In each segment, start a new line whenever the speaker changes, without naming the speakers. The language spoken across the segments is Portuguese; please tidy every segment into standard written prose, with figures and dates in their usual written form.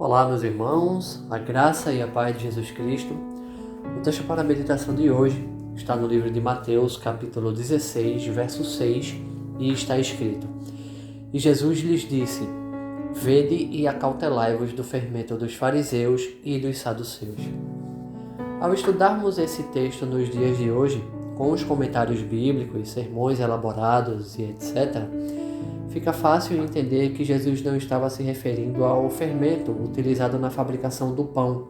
Olá, meus irmãos, a graça e a paz de Jesus Cristo. O texto para a meditação de hoje está no livro de Mateus, capítulo 16, verso 6, e está escrito: E Jesus lhes disse: Vede e acautelai-vos do fermento dos fariseus e dos saduceus. Ao estudarmos esse texto nos dias de hoje, com os comentários bíblicos, sermões elaborados e etc., fica fácil entender que Jesus não estava se referindo ao fermento utilizado na fabricação do pão,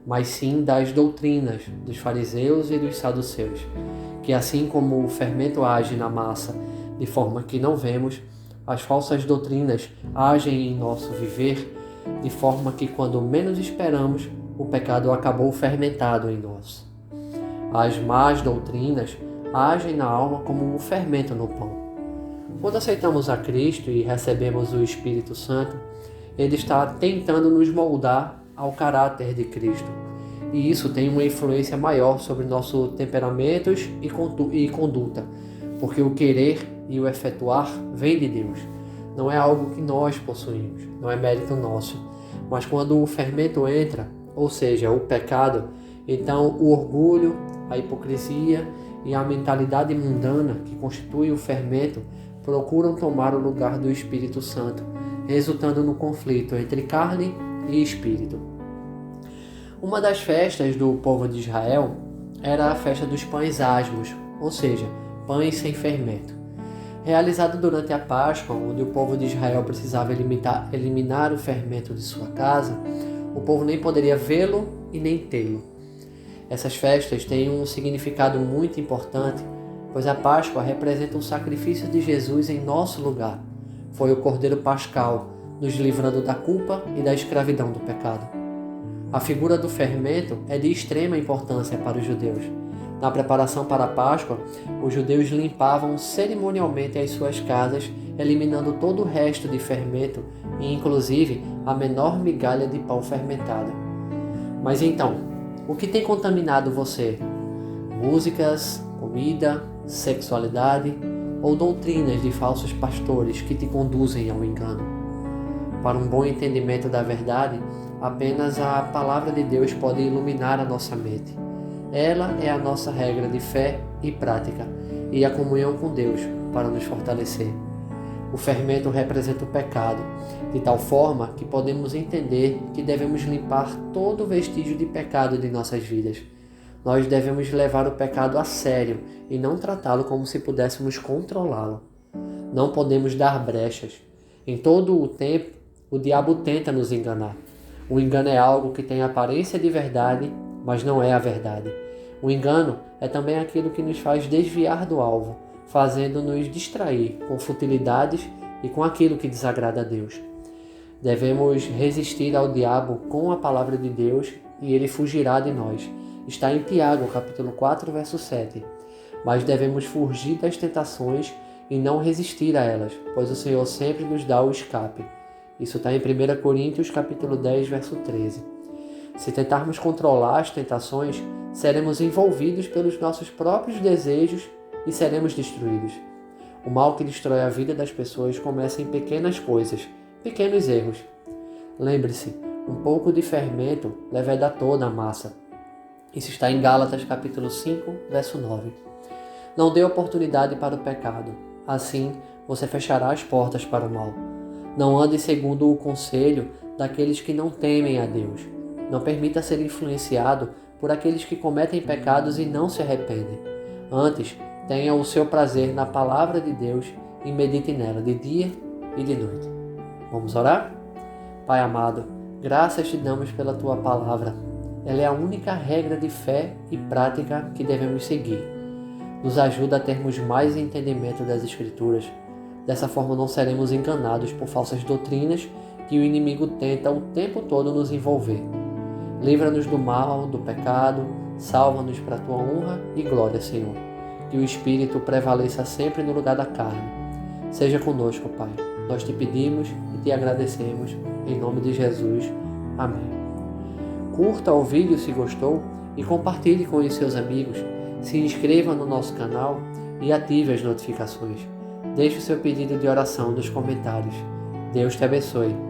mas sim das doutrinas dos fariseus e dos saduceus, que assim como o fermento age na massa de forma que não vemos, as falsas doutrinas agem em nosso viver de forma que quando menos esperamos, o pecado acabou fermentado em nós. As más doutrinas agem na alma como um fermento no pão. Quando aceitamos a Cristo e recebemos o Espírito Santo, Ele está tentando nos moldar ao caráter de Cristo. E isso tem uma influência maior sobre nossos temperamentos e conduta, porque o querer e o efetuar vem de Deus. Não é algo que nós possuímos, não é mérito nosso. Mas quando o fermento entra, ou seja, o pecado, então o orgulho, a hipocrisia e a mentalidade mundana que constitui o fermento procuram tomar o lugar do Espírito Santo, resultando no conflito entre carne e espírito. Uma das festas do povo de Israel era a festa dos pães asmos, ou seja, pães sem fermento. Realizado durante a Páscoa, onde o povo de Israel precisava eliminar o fermento de sua casa, o povo nem poderia vê-lo e nem tê-lo. Essas festas têm um significado muito importante, pois a Páscoa representa o sacrifício de Jesus em nosso lugar. Foi o Cordeiro Pascal, nos livrando da culpa e da escravidão do pecado. A figura do fermento é de extrema importância para os judeus. Na preparação para a Páscoa, os judeus limpavam cerimonialmente as suas casas, eliminando todo o resto de fermento e inclusive a menor migalha de pão fermentado. Mas então, o que tem contaminado você? Músicas, comida, sexualidade ou doutrinas de falsos pastores que te conduzem ao engano? Para um bom entendimento da verdade, apenas a palavra de Deus pode iluminar a nossa mente. Ela é a nossa regra de fé e prática, e a comunhão com Deus para nos fortalecer. O fermento representa o pecado, de tal forma que podemos entender que devemos limpar todo vestígio de pecado de nossas vidas. Nós devemos levar o pecado a sério e não tratá-lo como se pudéssemos controlá-lo. Não podemos dar brechas. Em todo o tempo, o diabo tenta nos enganar. O engano é algo que tem aparência de verdade, mas não é a verdade. O engano é também aquilo que nos faz desviar do alvo, fazendo-nos distrair com futilidades e com aquilo que desagrada a Deus. Devemos resistir ao diabo com a palavra de Deus e ele fugirá de nós. Está em Tiago, capítulo 4, verso 7. Mas devemos fugir das tentações e não resistir a elas, pois o Senhor sempre nos dá o escape. Isso está em 1 Coríntios, capítulo 10, verso 13. Se tentarmos controlar as tentações, seremos envolvidos pelos nossos próprios desejos e seremos destruídos. O mal que destrói a vida das pessoas começa em pequenas coisas, pequenos erros. Lembre-se, um pouco de fermento leveda toda a massa. Isso está em Gálatas capítulo 5, verso 9. Não dê oportunidade para o pecado, assim você fechará as portas para o mal. Não ande segundo o conselho daqueles que não temem a Deus. Não permita ser influenciado por aqueles que cometem pecados e não se arrependem. Antes, tenha o seu prazer na palavra de Deus e medite nela de dia e de noite. Vamos orar? Pai amado, graças te damos pela tua palavra. Ela é a única regra de fé e prática que devemos seguir. Nos ajuda a termos mais entendimento das Escrituras. Dessa forma não seremos enganados por falsas doutrinas que o inimigo tenta o tempo todo nos envolver. Livra-nos do mal, do pecado, salva-nos para a tua honra e glória, Senhor. Que o Espírito prevaleça sempre no lugar da carne. Seja conosco, Pai. Nós te pedimos e te agradecemos. Em nome de Jesus. Amém. Curta o vídeo se gostou e compartilhe com os seus amigos. Se inscreva no nosso canal e ative as notificações. Deixe o seu pedido de oração nos comentários. Deus te abençoe.